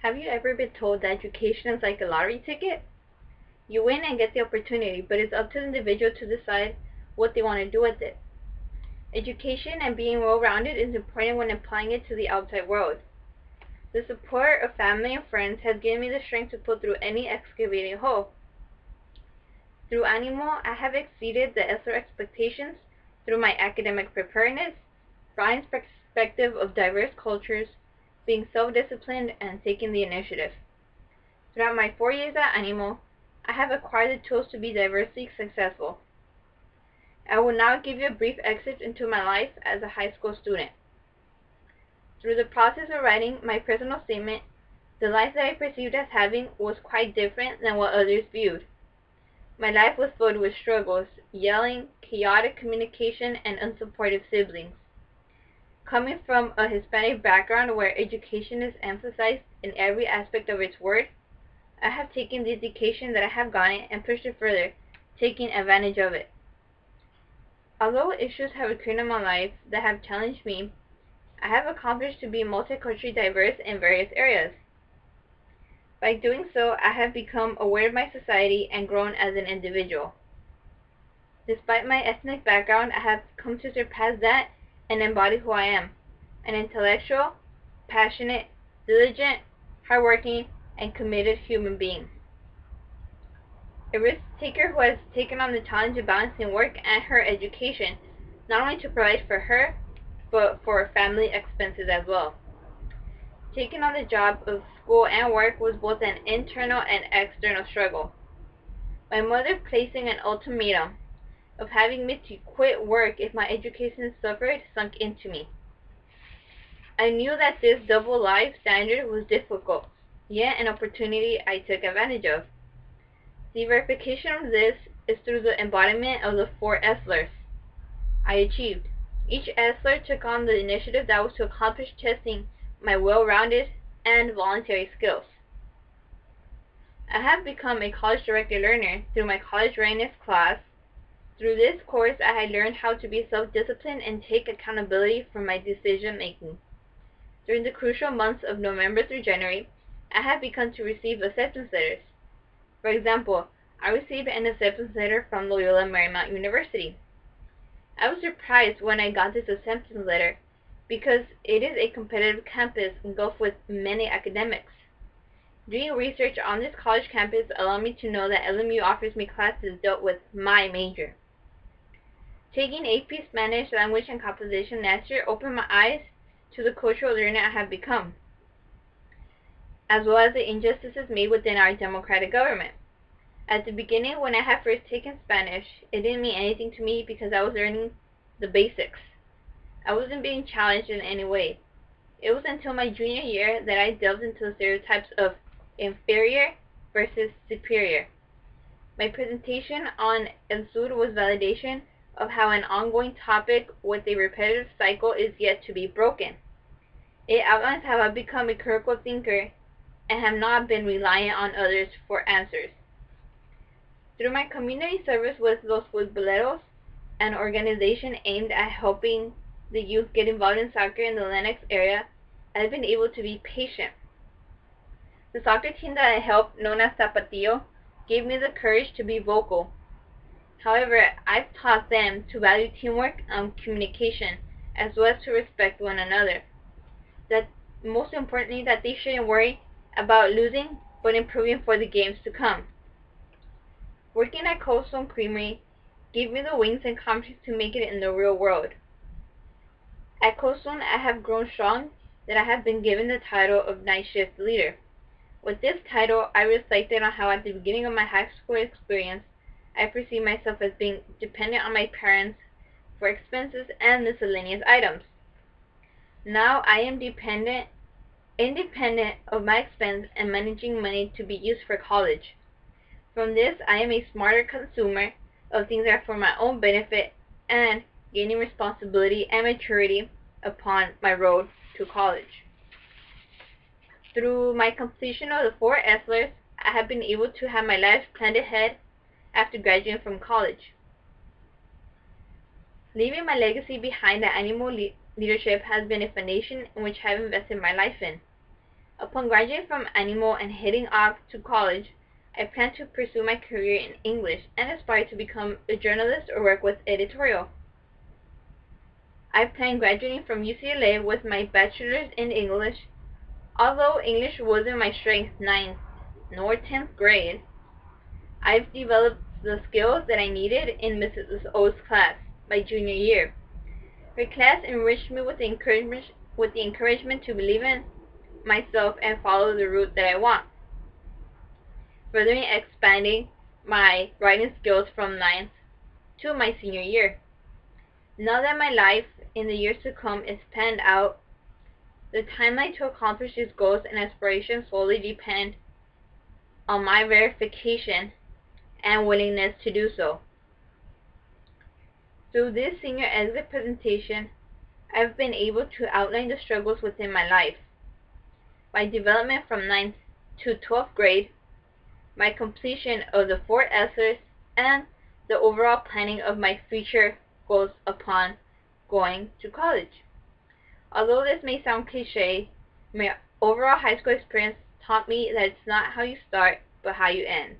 Have you ever been told that education is like a lottery ticket? You win and get the opportunity, but it's up to the individual to decide what they want to do with it. Education and being well-rounded is important when applying it to the outside world. The support of family and friends has given me the strength to pull through any excavating hole. Through Animo, I have exceeded the ESSER expectations through my academic preparedness, broadening perspective of diverse cultures, being self-disciplined, and taking the initiative. Throughout my 4 years at Animo, I have acquired the tools to be diversely successful. I will now give you a brief excerpt into my life as a high school student. Through the process of writing my personal statement, the life that I perceived as having was quite different than what others viewed. My life was filled with struggles, yelling, chaotic communication, and unsupportive siblings. Coming from a Hispanic background where education is emphasized in every aspect of its word, I have taken the education that I have gotten and pushed it further, taking advantage of it. Although issues have occurred in my life that have challenged me, I have accomplished to be multiculturally diverse in various areas. By doing so, I have become aware of my society and grown as an individual. Despite my ethnic background, I have come to surpass that and embody who I am, an intellectual, passionate, diligent, hardworking, and committed human being. A risk-taker who has taken on the challenge of balancing work and her education, not only to provide for her, but for family expenses as well. Taking on the job of school and work was both an internal and external struggle. My mother placing an ultimatum of having me to quit work if my education suffered sunk into me. I knew that this double life standard was difficult, yet an opportunity I took advantage of. The verification of this is through the embodiment of the 4 ESLERs I achieved. Each ESLER took on the initiative that was to accomplish testing my well-rounded and voluntary skills. I have become a college directed learner through my college readiness class. Through this course, I had learned how to be self-disciplined and take accountability for my decision-making. During the crucial months of November through January, I have begun to receive acceptance letters. For example, I received an acceptance letter from Loyola Marymount University. I was surprised when I got this acceptance letter because it is a competitive campus engulfed with many academics. Doing research on this college campus allowed me to know that LMU offers me classes dealt with my major. Taking AP Spanish Language and Composition last year opened my eyes to the cultural learner I have become, as well as the injustices made within our democratic government. At the beginning, when I had first taken Spanish, it didn't mean anything to me because I was learning the basics. I wasn't being challenged in any way. It was until my junior year that I delved into the stereotypes of inferior versus superior. My presentation on El Sur was validation of how an ongoing topic with a repetitive cycle is yet to be broken. It outlines how I've become a critical thinker and have not been reliant on others for answers. Through my community service with Los Futboleros, an organization aimed at helping the youth get involved in soccer in the Lenox area, I've been able to be patient. The soccer team that I helped, known as Zapatillo, gave me the courage to be vocal. However, I've taught them to value teamwork and communication, as well as to respect one another. That most importantly, that they shouldn't worry about losing, but improving for the games to come. Working at Cold Stone Creamery gave me the wings and confidence to make it in the real world. At Cold Stone, I have grown strong that I have been given the title of Night Shift Leader. With this title, I reflected on how at the beginning of my high school experience, I perceived myself as being dependent on my parents for expenses and miscellaneous items. Now I am independent of my expense and managing money to be used for college. From this, I am a smarter consumer of things that are for my own benefit and gaining responsibility and maturity upon my road to college. Through my completion of the 4 ESLERs, I have been able to have my life planned ahead after graduating from college. Leaving my legacy behind at Animo leadership has been a foundation in which I have invested my life in. Upon graduating from animal and heading off to college, I plan to pursue my career in English and aspire to become a journalist or work with editorial. I plan graduating from UCLA with my bachelor's in English. Although English wasn't my strength 9th nor 10th grade, I've developed the skills that I needed in Mrs. O's class my junior year. Her class enriched me with the encouragement to believe in myself and follow the route that I want, further expanding my writing skills from 9th to my senior year. Now that my life in the years to come is planned out, the timeline to accomplish these goals and aspirations solely depend on my verification and willingness to do so. Through this senior exit presentation, I've been able to outline the struggles within my life, my development from 9th to 12th grade, my completion of the 4 essays, and the overall planning of my future goals upon going to college. Although this may sound cliche, my overall high school experience taught me that it's not how you start, but how you end.